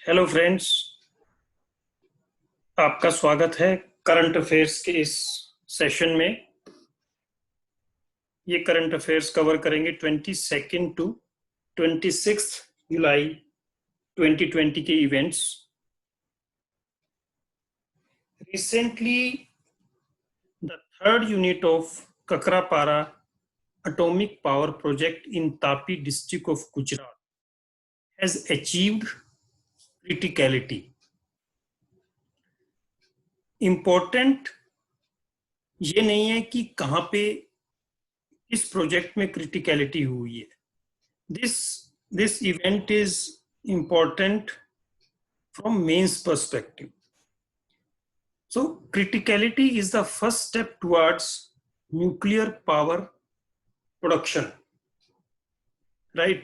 Hello friends, आपका स्वागत है करंट अफेयर्स के इस सेशन में। ये करंट अफेयर्स कवर करेंगे 22 टू 26 जुलाई 2020 के events. Recently the third unit of Kakrapar atomic power project in Tapi district of Gujarat has achieved criticality. Important ये नहीं है कि कहां पे इस प्रोजेक्ट में क्रिटिकलिटी हुई है. This event is important from mains perspective. So criticality is the first step towards nuclear power production, right?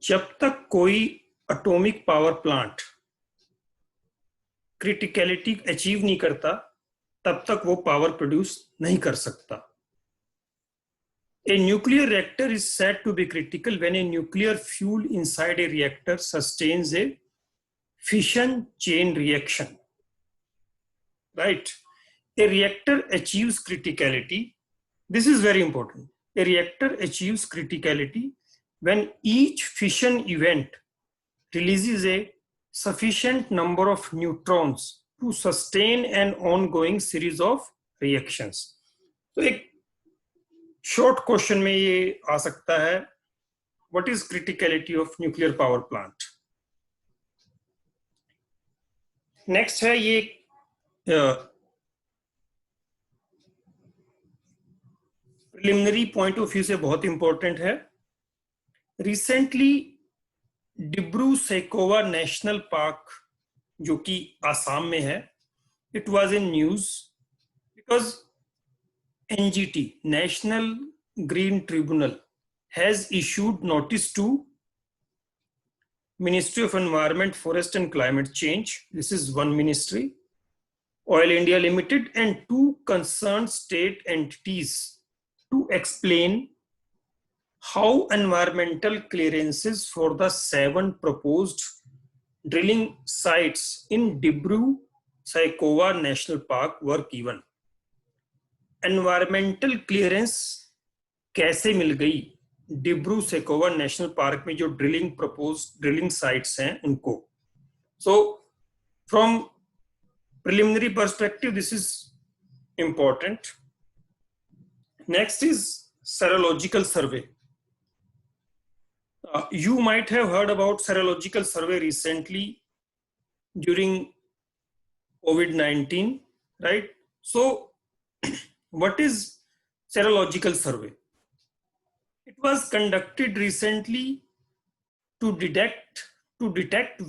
जब तक कोई atomic power plant criticality achieve नहीं करता तब तक वो पावर प्रोड्यूस नहीं कर सकता. A nuclear reactor is said to be critical when a nuclear fuel inside a reactor sustains a fission chain reaction, right? A reactor achieves criticality. This is very important. A reactor achieves criticality when each fission event releases a sufficient number of neutrons to sustain an ongoing series of reactions. तो एक short question में ये आ सकता है, what is criticality of nuclear power plant. Next है ये preliminary point of view से बहुत इंपॉर्टेंट है. Recently Dibru Saikhowa national park, जो कि आसाम में है, it was in news because NGT, National Green Tribunal, has issued notice to Ministry of Environment, Forest and Climate Change. This is one ministry, Oil India Limited, and two concerned state entities to explain how environmental clearances for the 7 proposed drilling sites in Dibru Saikhova National Park were given. Environmental clearance कैसे मिल गई Dibru Saikhowa national park में जो drilling sites हैं उनको. So from preliminary perspective this is important. Next is serological survey. You might have heard about serological survey recently during COVID-19, right? So what is serological survey? It was conducted recently to detect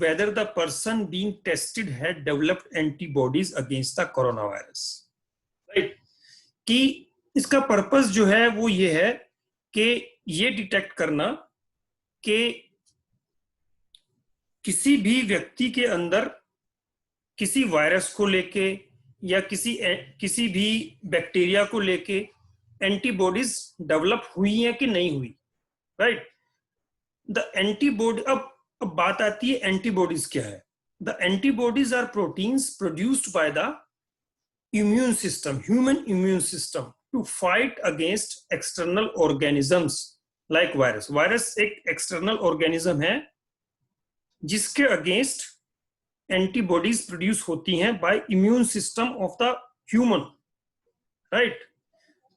whether the person being tested had developed antibodies against the coronavirus, right? कि इसका purpose जो है वो ये है कि ये detect करना कि किसी भी व्यक्ति के अंदर किसी वायरस को लेके या किसी भी बैक्टीरिया को लेके एंटीबॉडीज डेवलप हुई हैं कि नहीं हुई, राइट? द एंटीबॉडी, अब बात आती है एंटीबॉडीज क्या है. The antibodies are proteins produced by the immune system, human immune system, to fight against external organisms like virus. Virus एक एक्सटर्नल ऑर्गेनिज्म है जिसके अगेंस्ट एंटीबॉडीज प्रोड्यूस होती हैं by immune system of the human, right?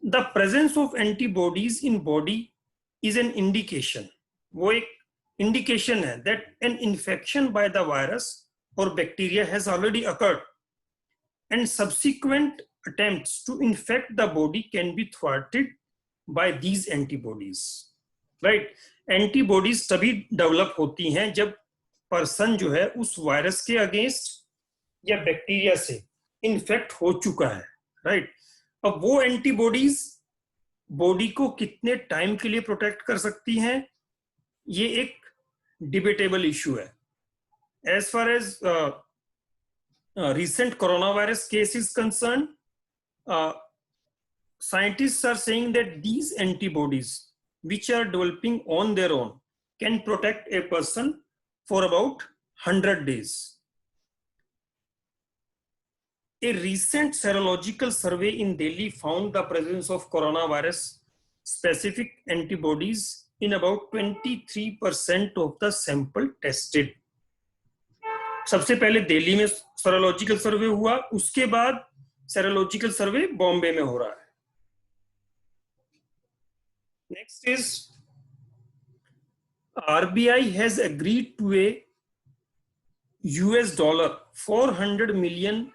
The presence of antibodies in body is an indication, वो एक indication है that an infection by the virus और bacteria has already occurred and subsequent attempts to infect the body can be thwarted by these antibodies, right? Antibodies तभी develop होती हैं जब person जो है उस वायरस के अगेंस्ट या बैक्टीरिया से इन्फेक्ट हो चुका है, राइट? अब वो एंटीबॉडीज बॉडी को कितने टाइम के लिए प्रोटेक्ट कर सकती हैं, ये एक डिबेटेबल इशू है. As far as recent coronavirus case is concerned, scientists are saying that these antibodies, which are developing on their own, can protect a person for about 100 days. A recent serological survey in Delhi found the presence of coronavirus specific antibodies in about 23% of the sample tested. सबसे पहले दिल्ली में serological सर्वे हुआ, उसके बाद serological सर्वे बॉम्बे में हो रहा है. Next is RBI has agreed to a $400 million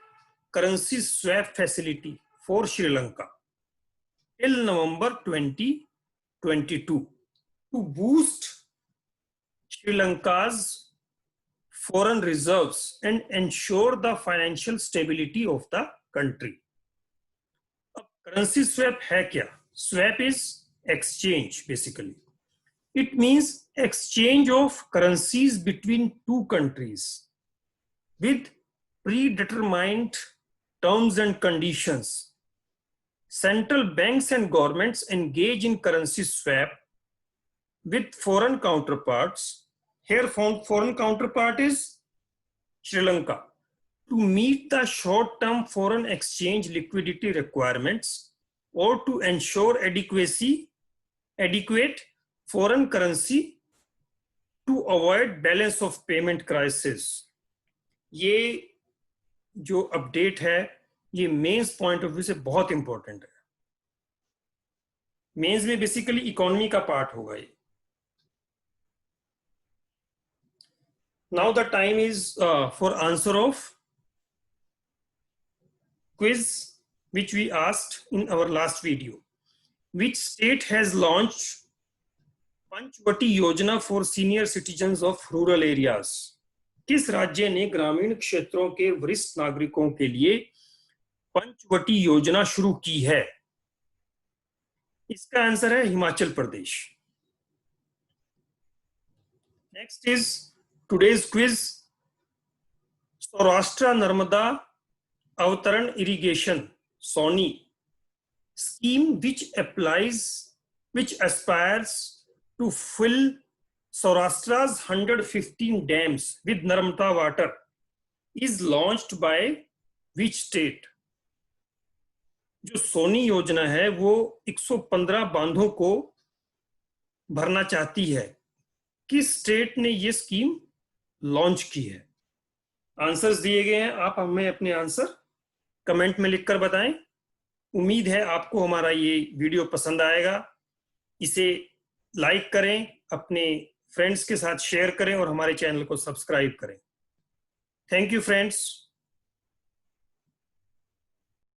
currency swap facility for Sri Lanka till November 2022 to boost Sri Lanka's foreign reserves and ensure the financial stability of the country. अब currency swap है क्या? Swap is exchange basically. It means exchange of currencies between two countries with predetermined terms and conditions. Central banks and governments engage in currency swap with foreign counterparts. Here foreign counterpart is Sri Lanka, to meet the short-term foreign exchange liquidity requirements or to ensure adequate foreign currency to avoid balance of payment crisis. ये जो update है ये mains point of view से बहुत important है. Mains में basically economy का part होगा ये. Now the time is for answer of quiz which we asked in our last video. Which state has launched Panchavati योजना for senior citizens of rural areas? किस राज्य ने ग्रामीण क्षेत्रों के वरिष्ठ नागरिकों के लिए पंचवटी योजना शुरू की है? इसका आंसर है Himachal Pradesh. Next is today's quiz. Saurashtra Narmada Avataran irrigation Sauni scheme which aspires to fill Saurashtra's 115 dams with Narmada water is launched by which state? जो सोनी योजना है वो 115 बांधों को भरना चाहती है. किस स्टेट ने ये स्कीम लॉन्च की है? आंसर्स दिए गए हैं, आप हमें अपने आंसर कमेंट में लिखकर बताएं. उम्मीद है आपको हमारा ये वीडियो पसंद आएगा. इसे लाइक करें, अपने फ्रेंड्स के साथ शेयर करें और हमारे चैनल को सब्सक्राइब करें. Thank you friends.